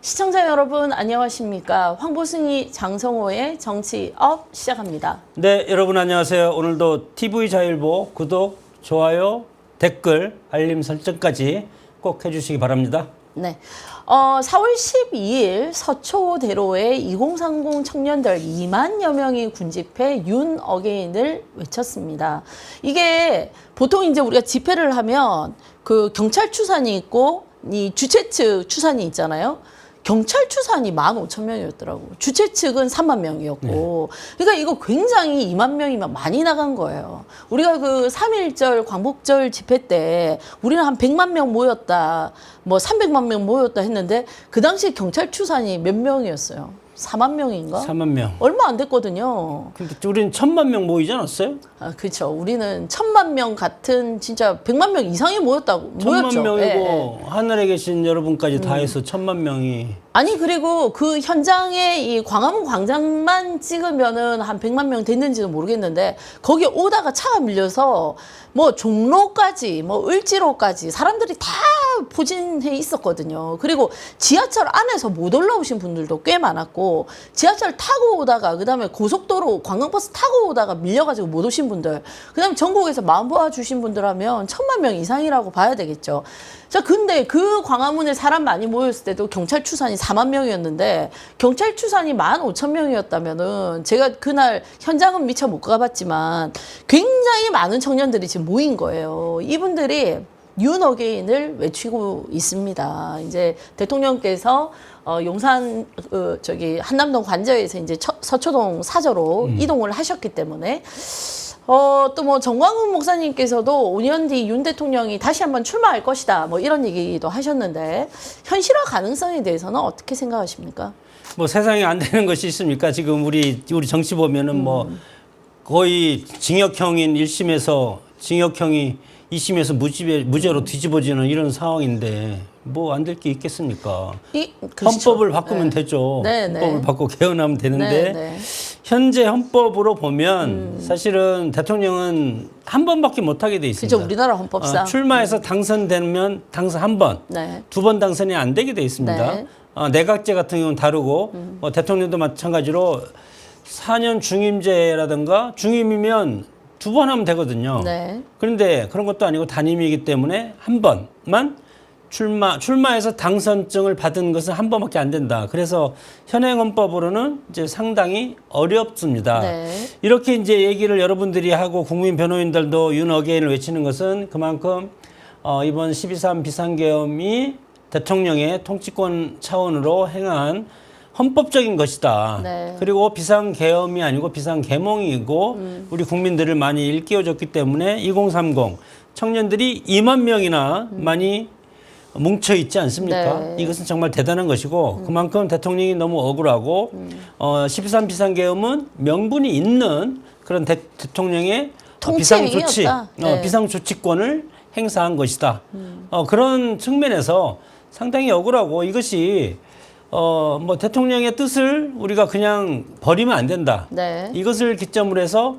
시청자 여러분 안녕하십니까? 황보승이 장성호의 정치업 시작합니다. 네, 여러분 안녕하세요. 오늘도 TV자율보 구독, 좋아요, 댓글, 알림 설정까지 꼭 해주시기 바랍니다. 네, 4월 12일 서초대로에 2030 청년들 2만여 명이 군집회 윤 어게인을 외쳤습니다. 이게 보통 이제 우리가 집회를 하면 그 경찰 추산이 있고 이 주최 측 추산이 있잖아요. 경찰 추산이 15,000명이었더라고. 주최 측은 3만 명이었고. 그러니까 이거 굉장히 2만 명이면 많이 나간 거예요. 우리가 그 3.1절 광복절 집회 때 우리는 한 100만 명 모였다, 뭐 300만 명 모였다 했는데 그 당시 경찰 추산이 몇 명이었어요? 4만 명인가? 4만 명. 얼마 안 됐거든요. 근데 우리는 1,000만 명 모이지 않았어요? 아, 그렇죠. 우리는 1,000만 명 같은 진짜 100만 명 이상이 모였다고. 1,000만 명이고 예. 하늘에 계신 여러분까지 다 해서 1,000만 명이. 아니 그리고 그 현장에 이 광화문 광장만 찍으면은 한 100만 명 됐는지는 모르겠는데 거기 오다가 차가 밀려서 뭐 종로까지 뭐 을지로까지 사람들이 다 포진해 있었거든요. 그리고 지하철 안에서 못 올라오신 분들도 꽤 많았고 지하철 타고 오다가 그다음에 고속도로 관광버스 타고 오다가 밀려가지고 못 오신 분들 그다음에 전국에서 마음 모아주신 분들 하면 1,000만 명 이상이라고 봐야 되겠죠. 자, 근데 그 광화문에 사람 많이 모였을 때도 경찰 추산이 4만 명이었는데 경찰 추산이 15,000명이었다면은 제가 그날 현장은 미처 못 가봤지만 굉장히 많은 청년들이 지금 모인 거예요. 이분들이 윤 어게인을 외치고 있습니다. 이제 대통령께서 용산 한남동 관저에서 이제 서초동 사저로 이동을 하셨기 때문에 또 뭐 정광훈 목사님께서도 5년 뒤 윤 대통령이 다시 한번 출마할 것이다. 뭐 이런 얘기도 하셨는데 현실화 가능성에 대해서는 어떻게 생각하십니까? 뭐 세상에 안 되는 것이 있습니까? 지금 우리 정치 보면은 뭐 거의 징역형인 1심에서 징역형이 2심에서 무죄로 뒤집어지는 이런 상황인데 뭐 안 될 게 있겠습니까? 그렇죠. 헌법을 바꾸면 되죠. 네, 헌법을 네. 바꾸고 개헌하면 되는데 네. 현재 헌법으로 보면 사실은 대통령은 한 번밖에 못 하게 돼 있습니다. 그죠, 우리나라 헌법상. 출마해서 당선되면 당선 한 번, 네. 2번 당선이 안 되게 돼 있습니다. 네. 내각제 같은 경우는 다르고 대통령도 마찬가지로 4년 중임제라든가 중임이면 2번 하면 되거든요. 네. 그런데 그런 것도 아니고 단임이기 때문에 한 번만 출마해서 당선증을 받은 것은 한 번밖에 안 된다. 그래서 현행 헌법으로는 이제 상당히 어렵습니다. 네. 이렇게 이제 얘기를 여러분들이 하고 국민 변호인들도 윤 어게인을 외치는 것은 그만큼 이번 12.3 비상계엄이 대통령의 통치권 차원으로 행한 헌법적인 것이다. 네. 그리고 비상계엄이 아니고 비상계몽이고 우리 국민들을 많이 일깨워줬기 때문에 2030 청년들이 2만 명이나 많이 뭉쳐 있지 않습니까? 네. 이것은 정말 대단한 것이고 그만큼 대통령이 너무 억울하고 12.3 비상계엄은 명분이 있는 그런 대통령의 비상조치, 네. 비상조치권을 행사한 것이다. 그런 측면에서 상당히 억울하고 이것이 뭐 대통령의 뜻을 우리가 그냥 버리면 안 된다. 네. 이것을 기점으로 해서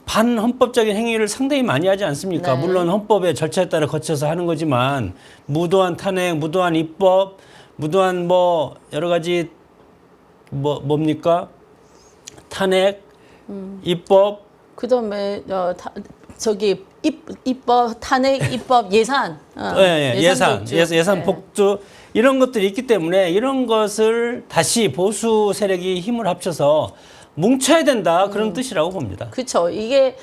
반헌법적인 행위를 상당히 많이 하지 않습니까? 네. 물론 헌법의 절차에 따라 거쳐서 하는 거지만 무도한 탄핵, 무도한 입법, 무도한 뭐 여러 가지 뭡니까? 탄핵, 입법, 그다음에 입법 탄핵 입법 예산 예산 네. 폭주 이런 것들이 있기 때문에 이런 것을 다시 보수 세력이 힘을 합쳐서 뭉쳐야 된다 그런 뜻이라고 봅니다. 그렇죠. 이게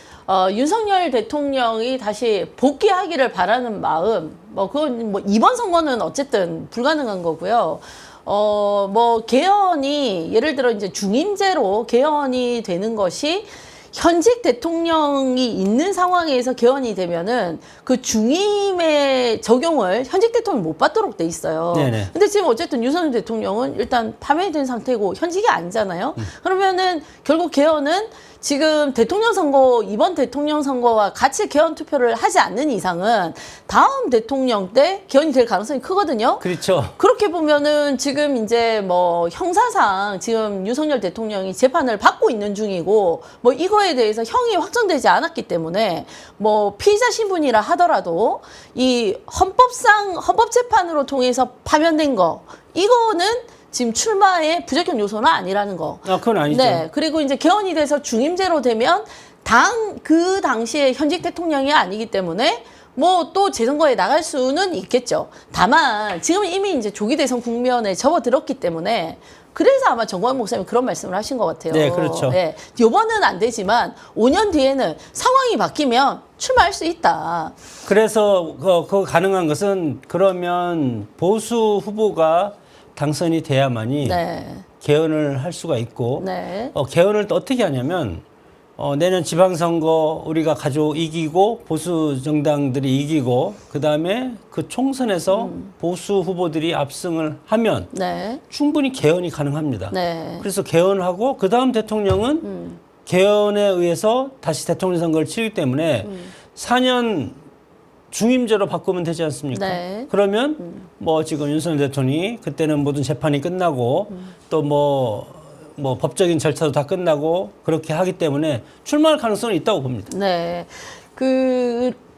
윤석열 대통령이 다시 복귀하기를 바라는 마음, 뭐 그건 뭐 이번 선거는 어쨌든 불가능한 거고요. 뭐 개헌이 예를 들어 이제 중임제로 개헌이 되는 것이 현직 대통령이 있는 상황에서 개헌이 되면은 그 중임의 적용을 현직 대통령이 못 받도록 돼 있어요. 네네. 근데 지금 어쨌든 윤석열 대통령은 일단 파면된 상태고 현직이 아니잖아요. 그러면은 결국 개헌은 지금 대통령 선거, 이번 대통령 선거와 같이 개헌 투표를 하지 않는 이상은 다음 대통령 때 개헌이 될 가능성이 크거든요. 그렇죠. 그렇게 보면은 지금 이제 뭐 형사상 지금 윤석열 대통령이 재판을 받고 있는 중이고 뭐 이거에 대해서 형이 확정되지 않았기 때문에 뭐 피의자 신분이라 하더라도 이 헌법재판으로 통해서 파면된 거 이거는 지금 출마의 부적격 요소는 아니라는 거. 아, 그건 아니죠. 네. 그리고 이제 개헌이 돼서 중임제로 되면 그 당시에 현직 대통령이 아니기 때문에 뭐 또 재선거에 나갈 수는 있겠죠. 다만 지금 이미 이제 조기 대선 국면에 접어들었기 때문에 그래서 아마 정광훈 목사님이 그런 말씀을 하신 것 같아요. 네, 그렇죠. 네. 요번은 안 되지만 5년 뒤에는 상황이 바뀌면 출마할 수 있다. 그래서 그 가능한 것은 그러면 보수 후보가 당선이 돼야만이 네. 개헌을 할 수가 있고 네. 개헌을 또 어떻게 하냐면 내년 지방선거 우리가 이기고 보수 정당들이 이기고 그다음에 그 총선에서 보수 후보들이 압승을 하면 네. 충분히 개헌이 가능합니다. 네. 그래서 개헌하고 그다음 대통령은 개헌에 의해서 다시 대통령 선거를 치르기 때문에 4년 중임제로 바꾸면 되지 않습니까? 네. 그러면 뭐 지금 윤석열 대통령이 그때는 모든 재판이 끝나고 또 뭐 법적인 절차도 다 끝나고 그렇게 하기 때문에 출마할 가능성은 있다고 봅니다. 네.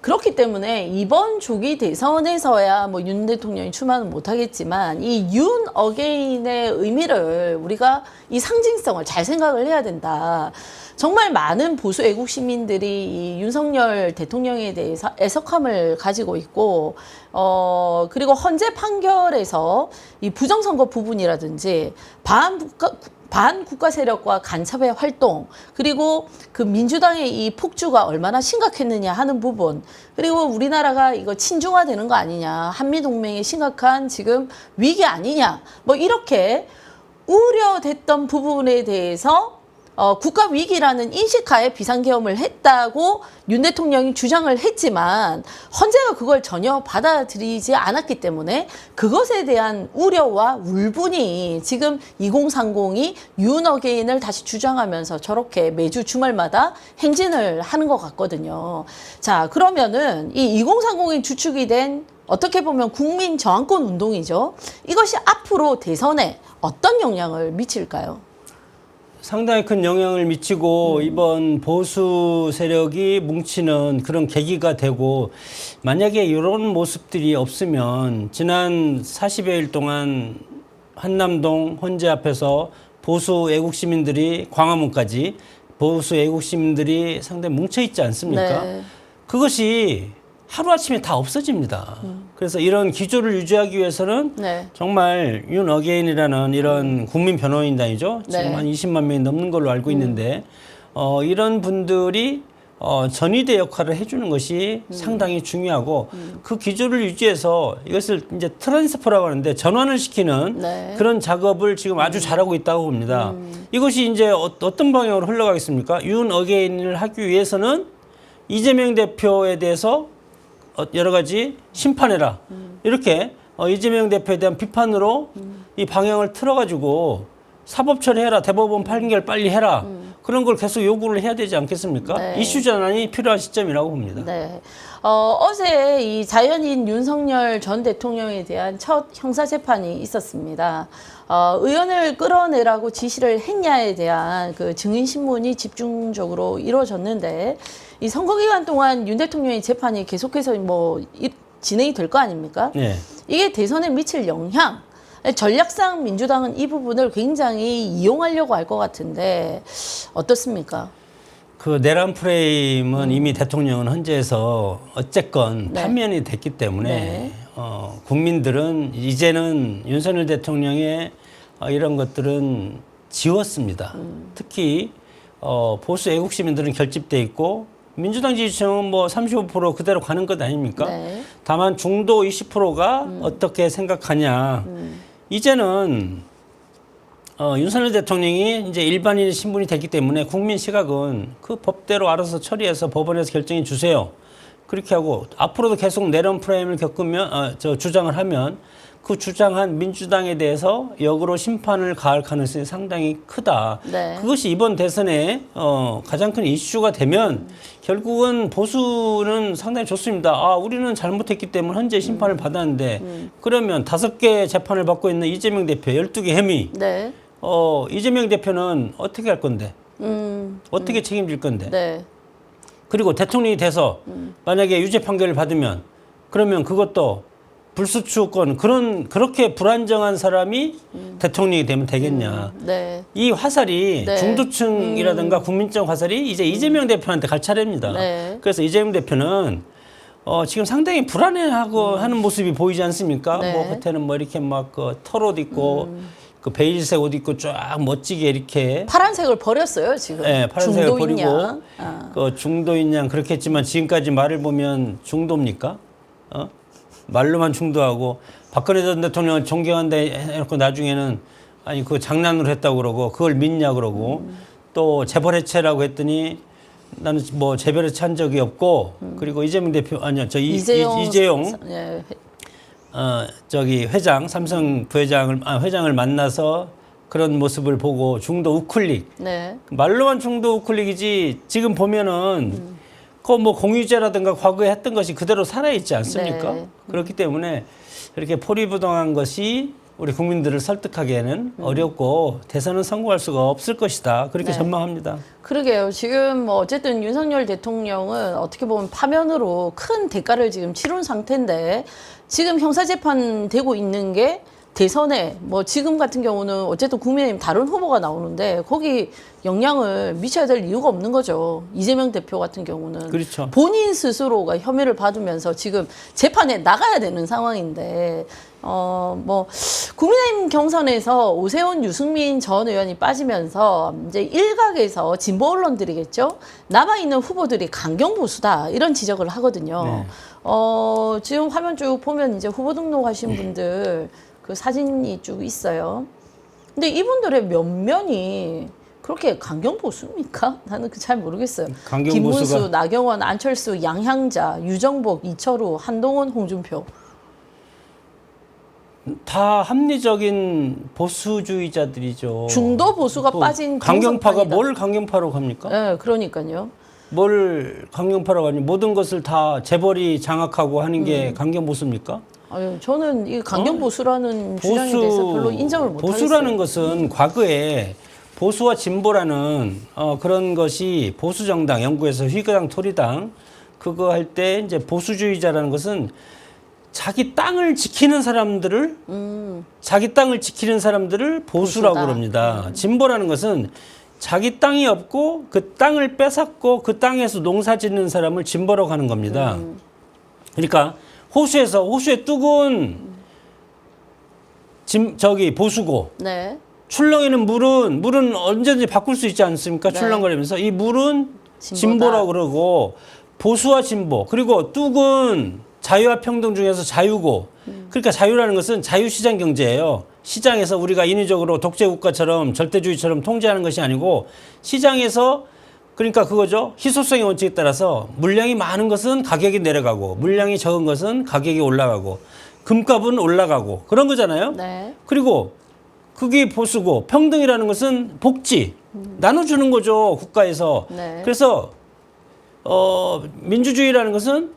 그렇기 때문에 이번 조기 대선에서야 뭐 윤 대통령이 출마는 못하겠지만 이 윤 어게인의 의미를 우리가 이 상징성을 잘 생각을 해야 된다. 정말 많은 보수 애국 시민들이 이 윤석열 대통령에 대해서 애석함을 가지고 있고, 그리고 헌재 판결에서 이 부정선거 부분이라든지 반국가 세력과 간첩의 활동, 그리고 그 민주당의 이 폭주가 얼마나 심각했느냐 하는 부분, 그리고 우리나라가 이거 친중화되는 거 아니냐, 한미동맹의 심각한 지금 위기 아니냐, 뭐 이렇게 우려됐던 부분에 대해서 국가 위기라는 인식하에 비상계엄을 했다고 윤 대통령이 주장을 했지만 헌재가 그걸 전혀 받아들이지 않았기 때문에 그것에 대한 우려와 울분이 지금 2030이 윤 어게인을 다시 주장하면서 저렇게 매주 주말마다 행진을 하는 것 같거든요. 자, 그러면은 이 2030이 주축이 된 어떻게 보면 국민 저항권 운동이죠. 이것이 앞으로 대선에 어떤 영향을 미칠까요? 상당히 큰 영향을 미치고 이번 보수 세력이 뭉치는 그런 계기가 되고 만약에 이런 모습들이 없으면 지난 40여일 동안 한남동 헌재 앞에서 보수 애국 시민들이 광화문까지 보수 애국 시민들이 상당히 뭉쳐 있지 않습니까? 네. 그것이 하루아침에 다 없어집니다. 그래서 이런 기조를 유지하기 위해서는 네. 정말 윤 어게인이라는 이런 국민 변호인단이죠. 지금 네. 한 20만 명이 넘는 걸로 알고 있는데 이런 분들이 전위대 역할을 해주는 것이 상당히 중요하고 그 기조를 유지해서 이것을 이제 트랜스퍼라고 하는데 전환을 시키는 네. 그런 작업을 지금 아주 잘하고 있다고 봅니다. 이것이 이제 어떤 방향으로 흘러가겠습니까? 윤 어게인을 하기 위해서는 이재명 대표에 대해서 여러 가지 심판해라. 이렇게 이재명 대표에 대한 비판으로 이 방향을 틀어가지고 사법 처리해라. 대법원 판결 빨리 해라. 그런 걸 계속 요구를 해야 되지 않겠습니까? 네. 이슈 전환이 필요한 시점이라고 봅니다. 네. 어제 이 자연인 윤석열 전 대통령에 대한 첫 형사재판이 있었습니다. 의원을 끌어내라고 지시를 했냐에 대한 그 증인신문이 집중적으로 이루어졌는데 이 선거기간 동안 윤 대통령의 재판이 계속해서 뭐 진행이 될 거 아닙니까? 네. 이게 대선에 미칠 영향, 전략상 민주당은 이 부분을 굉장히 이용하려고 할 것 같은데 어떻습니까? 그 내란 프레임은 이미 대통령은 헌재에서 어쨌건 네. 판면이 됐기 때문에 네. 국민들은 이제는 윤석열 대통령의 이런 것들은 지웠습니다. 특히 보수 애국 시민들은 결집돼 있고 민주당 지지층은 뭐 35% 그대로 가는 것 아닙니까? 네. 다만 중도 20%가 어떻게 생각하냐. 이제는 윤석열 대통령이 이제 일반인 신분이 됐기 때문에 국민 시각은 그 법대로 알아서 처리해서 법원에서 결정해 주세요. 그렇게 하고 앞으로도 계속 내란 프레임을 주장을 하면 그 주장한 민주당에 대해서 역으로 심판을 가할 가능성이 상당히 크다. 네. 그것이 이번 대선에 가장 큰 이슈가 되면 결국은 보수는 상당히 좋습니다. 아, 우리는 잘못했기 때문에 현재 심판을 받았는데 그러면 5개 재판을 받고 있는 이재명 대표 12개 혐의. 네. 이재명 대표는 어떻게 할 건데? 어떻게 책임질 건데? 네. 그리고 대통령이 돼서 만약에 유죄 판결을 받으면 그러면 그것도 불수추권 그렇게 불안정한 사람이 대통령이 되면 되겠냐. 네. 이 화살이 네. 중도층이라든가 국민적 화살이 이제 이재명 대표한테 갈 차례입니다. 네. 그래서 이재명 대표는 지금 상당히 불안해하고 하는 모습이 보이지 않습니까? 네. 뭐 겉에는 뭐 이렇게 막 그 털옷 입고 그 베이지색 옷 입고 쫙 멋지게 이렇게 파란색을 버렸어요 지금. 네, 파란색을 중도인 버리고 양. 아. 그 중도인 양 그렇게 했지만 지금까지 말을 보면 중도입니까? 말로만 중도하고 박근혜 전 대통령을 존경한다 해놓고 나중에는 아니 그거 장난으로 했다고 그러고 그걸 믿냐 그러고 또 재벌해체라고 했더니 나는 뭐 재벌해체 한 적이 없고 그리고 이재명 대표 아니요 저 이재용 예. 저기 회장 삼성 회장을 만나서 그런 모습을 보고 중도 우클릭 네. 말로만 중도 우클릭이지 지금 보면은 그 뭐 공유제라든가 과거에 했던 것이 그대로 살아있지 않습니까? 네. 그렇기 때문에 이렇게 포리부동한 것이 우리 국민들을 설득하기에는 어렵고 대선은 성공할 수가 없을 것이다. 그렇게 네. 전망합니다. 그러게요. 지금 뭐 어쨌든 윤석열 대통령은 어떻게 보면 파면으로 큰 대가를 지금 치른 상태인데 지금 형사재판 되고 있는 게 대선에 뭐 지금 같은 경우는 어쨌든 국민의힘 다른 후보가 나오는데 거기 영향을 미쳐야 될 이유가 없는 거죠. 이재명 대표 같은 경우는 그렇죠. 본인 스스로가 혐의를 받으면서 지금 재판에 나가야 되는 상황인데 뭐 국민의힘 경선에서 오세훈, 유승민 전 의원이 빠지면서 이제 일각에서 진보 언론들이겠죠. 남아 있는 후보들이 강경 보수다 이런 지적을 하거든요. 네. 지금 화면 쭉 보면 이제 후보 등록하신 분들 그 사진이 쭉 있어요. 근데 이분들의 면면이 그렇게 강경 보수입니까? 나는 잘 모르겠어요. 강경 김문수, 보수가- 나경원, 안철수, 양향자, 유정복, 이철우, 한동훈, 홍준표. 다 합리적인 보수주의자들이죠. 중도 보수가 또 빠진 강경파가 경선판이다. 뭘 강경파로 갑니까? 네, 그러니까요. 뭘 강경파라고 하니 모든 것을 다 재벌이 장악하고 하는 게 강경 보수입니까? 아유, 저는 이 강경 보수라는 주장에 대해서 별로 인정을 못 보수라는 하겠어요. 것은 과거에 보수와 진보라는 그런 것이 보수 정당 영국에서 휘거당 토리당 그거 할 때 이제 보수주의자라는 것은 자기 땅을 지키는 사람들을 자기 땅을 지키는 사람들을 보수라고 보수다. 그럽니다. 진보라는 것은 자기 땅이 없고 그 땅을 뺏었고 그 땅에서 농사 짓는 사람을 진보라고 하는 겁니다. 그러니까 호수의 뚝은 저기 보수고 네. 출렁이는 물은 언제든지 바꿀 수 있지 않습니까? 네. 출렁거리면서 이 물은 진보다. 진보라고 그러고 보수와 진보 그리고 뚝은 자유와 평등 중에서 자유고 그러니까 자유라는 것은 자유시장 경제예요. 시장에서 우리가 인위적으로 독재국가처럼 절대주의처럼 통제하는 것이 아니고 시장에서 그러니까 그거죠. 희소성의 원칙에 따라서 물량이 많은 것은 가격이 내려가고 물량이 적은 것은 가격이 올라가고 금값은 올라가고 그런 거잖아요. 네. 그리고 그게 보수고 평등이라는 것은 복지 나눠주는 거죠. 국가에서. 네. 그래서 민주주의라는 것은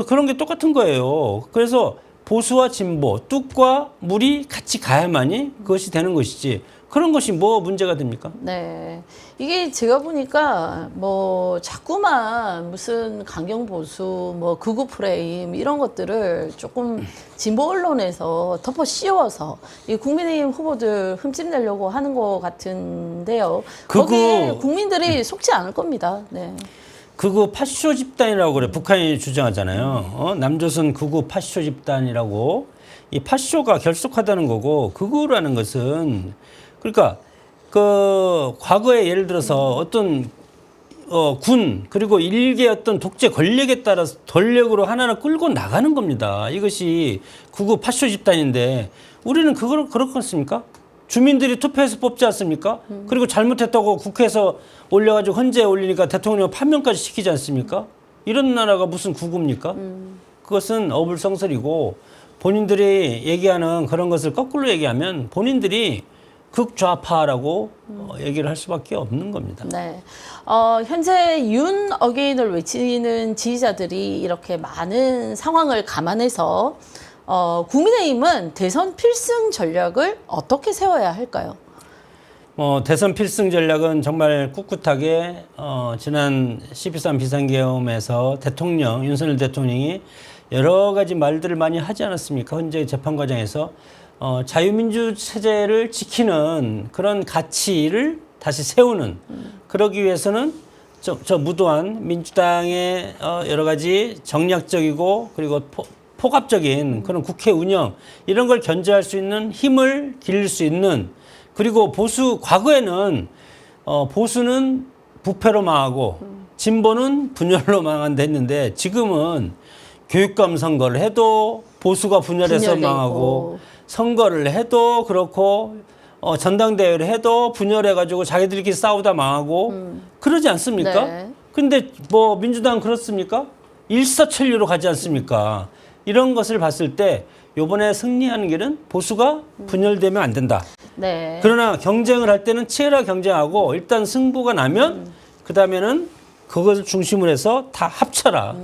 그런 게 똑같은 거예요. 그래서 보수와 진보, 뚝과 물이 같이 가야만이 그것이 되는 것이지. 그런 것이 뭐 문제가 됩니까? 네. 이게 제가 보니까 뭐 자꾸만 무슨 강경 보수, 뭐 극우 프레임 이런 것들을 조금 진보 언론에서 덮어 씌워서 이 국민의힘 후보들 흠집내려고 하는 것 같은데요. 거기에 국민들이 속지 않을 겁니다. 네. 극우 파쇼 집단이라고 그래. 북한이 주장하잖아요. 남조선 극우 파쇼 집단이라고. 이 파쇼가 결속하다는 거고 극우라는 것은 그러니까 그 과거에 예를 들어서 어떤 군 그리고 일개 어떤 독재 권력에 따라서 권력으로 하나를 끌고 나가는 겁니다. 이것이 극우 파쇼 집단인데 우리는 그렇겠습니까? 주민들이 투표해서 뽑지 않습니까? 그리고 잘못했다고 국회에서 올려가지고 헌재에 올리니까 대통령 파면까지 시키지 않습니까? 이런 나라가 무슨 극우입니까? 그것은 어불성설이고 본인들이 얘기하는 그런 것을 거꾸로 얘기하면 본인들이 극좌파라고 얘기를 할 수밖에 없는 겁니다. 네. 현재 윤 어게인을 외치는 지지자들이 이렇게 많은 상황을 감안해서 국민의힘은 대선 필승 전략을 어떻게 세워야 할까요? 대선 필승 전략은 정말 꿋꿋하게 지난 12.3 비상계엄에서 윤석열 대통령이 여러 가지 말들을 많이 하지 않았습니까? 현재 재판 과정에서 자유민주 체제를 지키는 그런 가치를 다시 세우는 그러기 위해서는 저 무도한 민주당의 여러 가지 정략적이고 그리고 폭압적인 그런 국회 운영 이런 걸 견제할 수 있는 힘을 기를 수 있는 그리고 과거에는 보수는 부패로 망하고 진보는 분열로 망한다 했는데 지금은 교육감 선거를 해도 보수가 분열해서 망하고 선거를 해도 그렇고 전당대회를 해도 분열해가지고 자기들끼리 싸우다 망하고 그러지 않습니까? 네. 근데 민주당 그렇습니까? 일사천리로 가지 않습니까? 이런 것을 봤을 때 요번에 승리하는 길은 보수가 분열되면 안 된다. 네. 그러나 경쟁을 할 때는 치열하게 경쟁하고 일단 승부가 나면 그다음에는 그것을 중심으로 해서 다 합쳐라.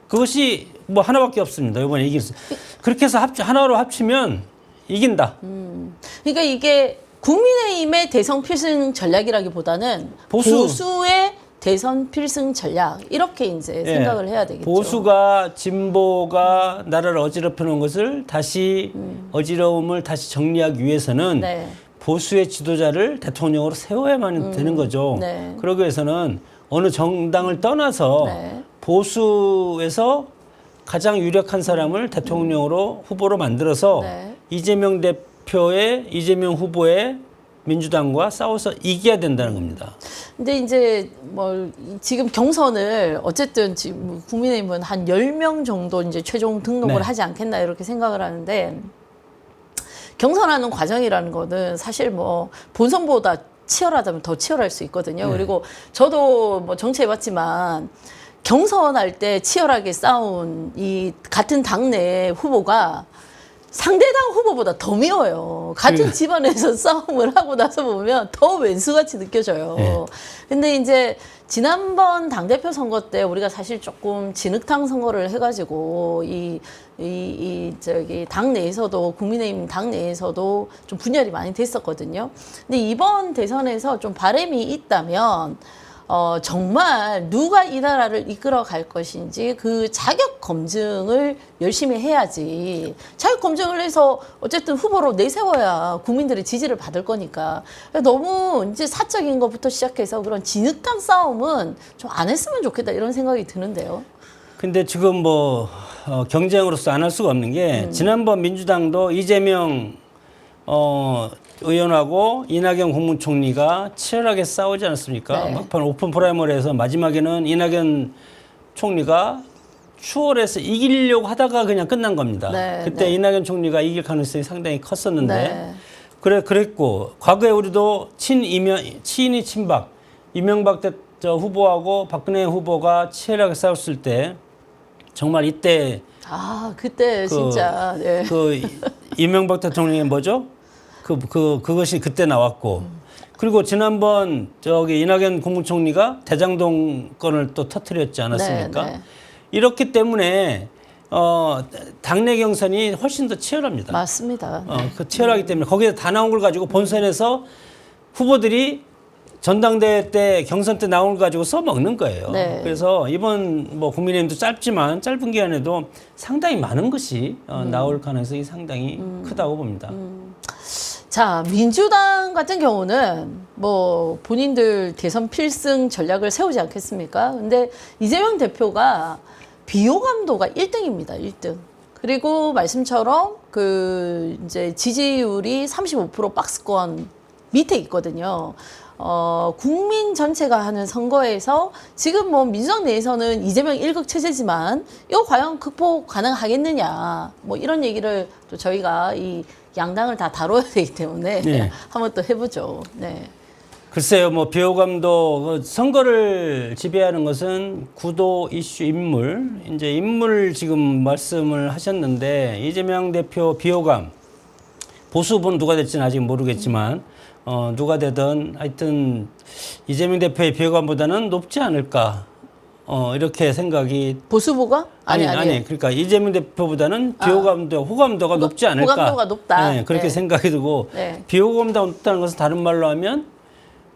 그것이 하나밖에 없습니다. 이번에 이길 수. 그렇게 해서 하나로 합치면 이긴다. 그러니까 이게 국민의힘의 대선 필승 전략이라기보다는 보수의 대선 필승 전략 이렇게 이제 생각을 해야 되겠죠. 보수가 진보가 나라를 어지럽혀 놓은 것을 다시 어지러움을 다시 정리하기 위해서는 네. 보수의 지도자를 대통령으로 세워야만 되는 거죠. 네. 그러기 위해서는 어느 정당을 떠나서 네. 보수에서 가장 유력한 사람을 대통령으로 후보로 만들어서 네. 이재명 후보의 민주당과 싸워서 이겨야 된다는 겁니다. 근데 이제 지금 경선을 어쨌든 지금 국민의힘은 한 10명 정도 이제 최종 등록을 네. 하지 않겠나 이렇게 생각을 하는데 경선하는 과정이라는 거는 사실 본선보다 치열하다면 더 치열할 수 있거든요. 네. 그리고 저도 정치해봤지만 경선할 때 치열하게 싸운 이 같은 당내 후보가 상대당 후보보다 더 미워요. 같은 집안에서 싸움을 하고 나서 보면 더 왼수같이 느껴져요. 네. 근데 이제 지난번 당대표 선거 때 우리가 사실 조금 진흙탕 선거를 해가지고 당 내에서도 국민의힘 당 내에서도 좀 분열이 많이 됐었거든요. 근데 이번 대선에서 좀 바람이 있다면 정말 누가 이 나라를 이끌어 갈 것인지 그 자격 검증을 열심히 해야지. 자격 검증을 해서 어쨌든 후보로 내세워야 국민들의 지지를 받을 거니까. 너무 이제 사적인 것부터 시작해서 그런 진흙탕 싸움은 좀 안 했으면 좋겠다 이런 생각이 드는데요. 근데 지금 경쟁으로서 안 할 수가 없는 게 지난번 민주당도 이재명 의원하고 이낙연 국무총리가 치열하게 싸우지 않았습니까? 네. 막판 오픈 프라이머리에서 마지막에는 이낙연 총리가 추월해서 이기려고 하다가 그냥 끝난 겁니다. 네, 그때 네. 이낙연 총리가 이길 가능성이 상당히 컸었는데 네. 그랬고 과거에 우리도 친이 친박 이명박 후보하고 박근혜 후보가 치열하게 싸웠을 때 정말 이때 그때 진짜 네. 이명박 대통령의 그것이 그때 나왔고 그리고 지난번 이낙연 국무총리가 대장동 건을 또 터뜨렸지 않았습니까? 네, 네. 이렇기 때문에 당내 경선이 훨씬 더 치열합니다. 맞습니다. 치열하기 때문에 거기에 다 나온 걸 가지고 본선에서 후보들이 전당대회 때 경선 때 나온 걸 가지고 써먹는 거예요. 네. 그래서 이번 국민의힘도 짧지만 짧은 기간에도 상당히 많은 것이 나올 가능성이 상당히 크다고 봅니다. 자, 민주당 같은 경우는 본인들 대선 필승 전략을 세우지 않겠습니까? 근데 이재명 대표가 비호감도가 1등입니다. 1등. 그리고 말씀처럼 이제 지지율이 35% 박스권 밑에 있거든요. 국민 전체가 하는 선거에서 지금 민주당 내에서는 이재명 1극 체제지만 이거 과연 극복 가능하겠느냐 이런 얘기를 또 저희가 이 양당을 다 다뤄야 되기 때문에 네. 한번 또 해보죠. 네. 글쎄요, 뭐 비호감도 선거를 지배하는 것은 구도, 이슈, 인물. 이제 인물 지금 말씀을 하셨는데 이재명 대표 비호감 보수 후보는 누가 될지는 아직 모르겠지만 누가 되든 하여튼 이재명 대표의 비호감보다는 높지 않을까. 이렇게 생각이 보수 후보가? 아니 아니. 그러니까 이재명 대표보다는 비호감도 호감도가 높지 않을까. 호감도가 높다. 네, 그렇게 네. 생각이 들고 네. 비호감도가 높다는 것은 다른 말로 하면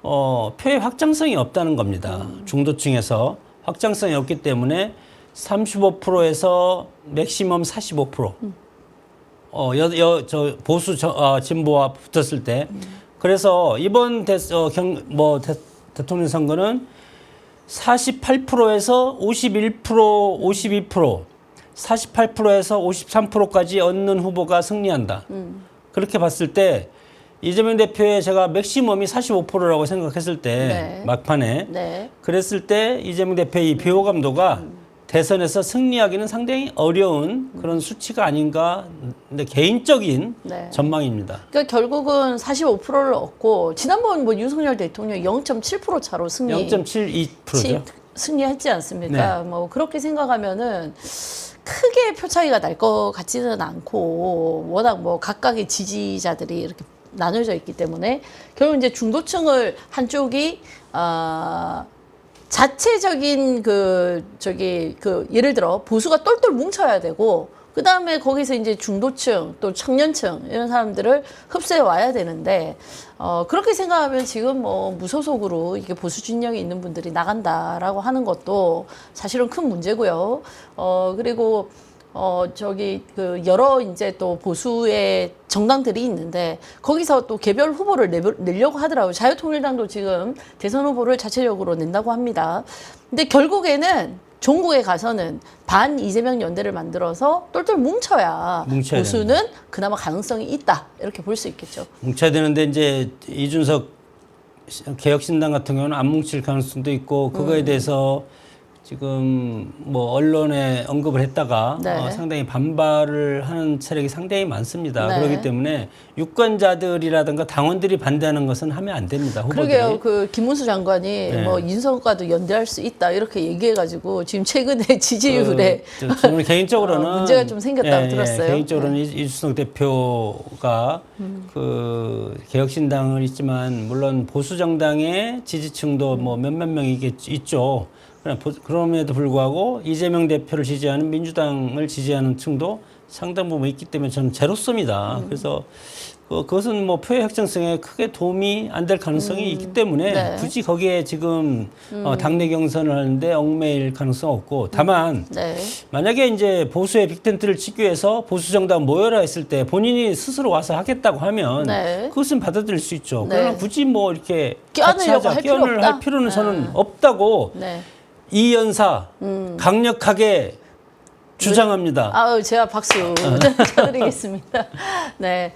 표의 확장성이 없다는 겁니다. 중도층에서 확장성이 없기 때문에 35%에서 맥시멈 45%. 저 보수 진보와 붙었을 때. 그래서 이번 대통령 선거는 48%에서 51%, 52%, 48%에서 53%까지 얻는 후보가 승리한다. 그렇게 봤을 때 이재명 대표의 제가 맥시멈이 45%라고 생각했을 때 네. 막판에 네. 그랬을 때 이재명 대표의 이 비호감도가 대선에서 승리하기는 상당히 어려운 그런 수치가 아닌가 근데 개인적인 네. 전망입니다. 그러니까 결국은 45%를 얻고 지난번 뭐 윤석열 대통령 0.7% 차로 0.72%죠. 승리했지 않습니까? 뭐 그렇게 생각하면은 크게 표 차이가 날 것 같지는 않고 워낙 뭐 각각의 지지자들이 이렇게 나눠져 있기 때문에 결국 이제 중도층을 한쪽이 자체적인 예를 들어 보수가 똘똘 뭉쳐야 되고 그 다음에 거기서 이제 중도층 또 청년층 이런 사람들을 흡수해 와야 되는데 그렇게 생각하면 지금 뭐 무소속으로 이게 보수 진영이 있는 분들이 나간다라고 하는 것도 사실은 큰 문제고요. 그리고 여러 이제 또 보수의 정당들이 있는데 거기서 또 개별 후보를 내려고 하더라고요. 자유통일당도 지금 대선 후보를 자체적으로 낸다고 합니다. 근데 결국에는 종국에 가서는 반 이재명 연대를 만들어서 똘똘 뭉쳐야 보수는 됩니다. 그나마 가능성이 있다. 이렇게 볼 수 있겠죠. 뭉쳐야 되는데 이제 이준석 개혁신당 같은 경우는 안 뭉칠 가능성도 있고 그거에 대해서 지금 뭐 언론에 언급을 했다가 네. 상당히 반발을 하는 세력이 상당히 많습니다. 네. 그렇기 때문에 유권자들이라든가 당원들이 반대하는 것은 하면 안 됩니다. 후보들이. 그러게요. 그 김문수 장관이 네. 뭐 인선과도 연대할 수 있다 이렇게 얘기해가지고 지금 최근에 지지율에 저는 개인적으로는 문제가 좀 생겼다고 들었어요. 개인적으로는 이준석 대표가 그 개혁신당을 있지만 물론 보수 정당의 지지층도 뭐 몇몇 명이 있죠. 그럼에도 불구하고 이재명 대표를 지지하는 민주당을 지지하는 층도 상당 부분 있기 때문에 저는 제로섬이다. 그래서 그것은 뭐 표의 확장성에 크게 도움이 안 될 가능성이 있기 때문에 네. 굳이 거기에 지금 당내 경선을 하는데 얽매일 가능성 없고 다만 네. 만약에 이제 보수의 빅텐트를 치기 위해서 보수 정당 모여라 했을 때 본인이 스스로 와서 하겠다고 하면 네. 그것은 받아들일 수 있죠. 네. 그러나 굳이 뭐 이렇게 껴안으려고 할 필요 끼어넣을 없다? 할 필요는 저는 없다고 네. 이 연사 강력하게 주장합니다. 아우, 제가 박수 쳐드리겠습니다. 네.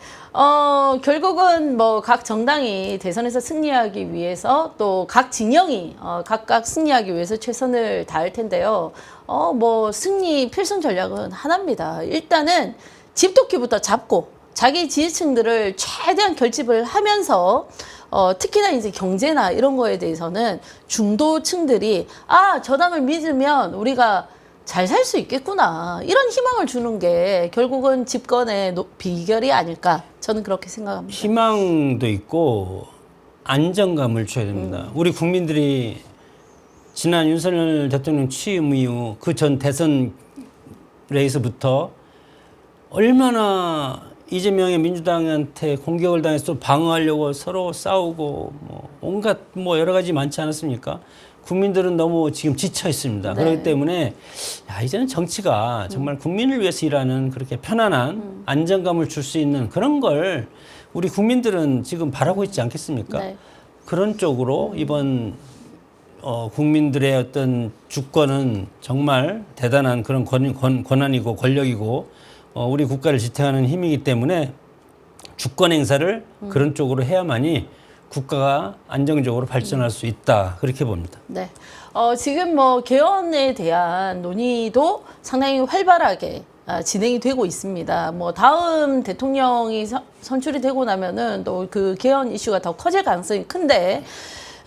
결국은 뭐 각 정당이 대선에서 승리하기 위해서 또 각 진영이 각각 승리하기 위해서 최선을 다할 텐데요. 뭐 승리 필승 전략은 하나입니다. 일단은 집도끼부터 잡고 자기 지지층들을 최대한 결집을 하면서 특히나 이제 경제나 이런 거에 대해서는 중도층들이 저 당을 믿으면 우리가 잘 살 수 있겠구나 이런 희망을 주는 게 결국은 집권의 비결이 아닐까 저는 그렇게 생각합니다. 희망도 있고 안정감을 줘야 됩니다. 우리 국민들이 지난 윤석열 대통령 취임 이후 그 전 대선 레이스부터 얼마나 이재명의 민주당한테 공격을 당해서 또 방어하려고 서로 싸우고 뭐 온갖 뭐 여러 가지 많지 않았습니까? 국민들은 너무 지금 지쳐 있습니다. 네. 그렇기 때문에 이제는 정치가 정말 국민을 위해서 일하는 그렇게 편안한 안정감을 줄 수 있는 그런 걸 우리 국민들은 지금 바라고 있지 않겠습니까? 네. 그런 쪽으로 이번 국민들의 어떤 주권은 정말 대단한 그런 권한이고 권력이고 우리 국가를 지탱하는 힘이기 때문에 주권 행사를 그런 쪽으로 해야만이 국가가 안정적으로 발전할 수 있다. 그렇게 봅니다. 네. 지금 뭐 개헌에 대한 논의도 상당히 활발하게 진행이 되고 있습니다. 뭐 다음 대통령이 선출이 되고 나면은 또 그 개헌 이슈가 더 커질 가능성이 큰데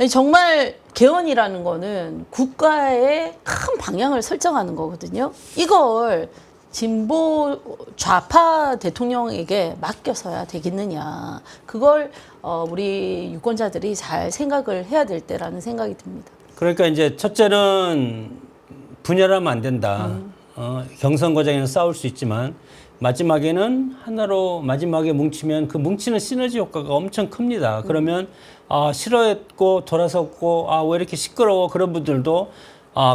정말 개헌이라는 거는 국가의 큰 방향을 설정하는 거거든요. 이걸 진보 좌파 대통령에게 맡겨서야 되겠느냐. 그걸 우리 유권자들이 잘 생각을 해야 될 때라는 생각이 듭니다. 그러니까 이제 첫째는 분열하면 안 된다. 경선 과정에는 싸울 수 있지만 마지막에는 하나로 마지막에 뭉치면 그 뭉치는 시너지 효과가 엄청 큽니다. 그러면 싫어했고 돌아섰고 왜 이렇게 시끄러워 그런 분들도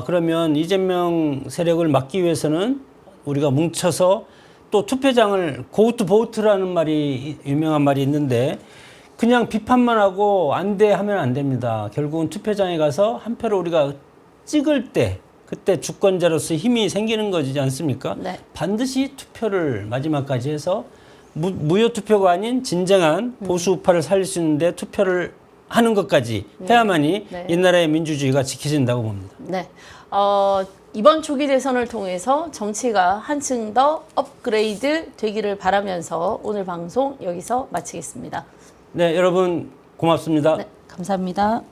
그러면 이재명 세력을 막기 위해서는 우리가 뭉쳐서 또 투표장을 고우트 보우트라는 말이 유명한 말이 있는데 그냥 비판만 하고 안 돼 하면 안 됩니다. 결국은 투표장에 가서 한 표를 우리가 찍을 때 그때 주권자로서 힘이 생기는 거지 않습니까? 네. 반드시 투표를 마지막까지 해서 무효 투표가 아닌 진정한 보수 우파를 살릴 수 있는데 투표를 하는 것까지 해야만이 네. 이 나라의 민주주의가 지켜진다고 봅니다. 네. 이번 조기 대선을 통해서 정치가 한층 더 업그레이드 되기를 바라면서 오늘 방송 여기서 마치겠습니다. 네, 여러분 고맙습니다. 네, 감사합니다.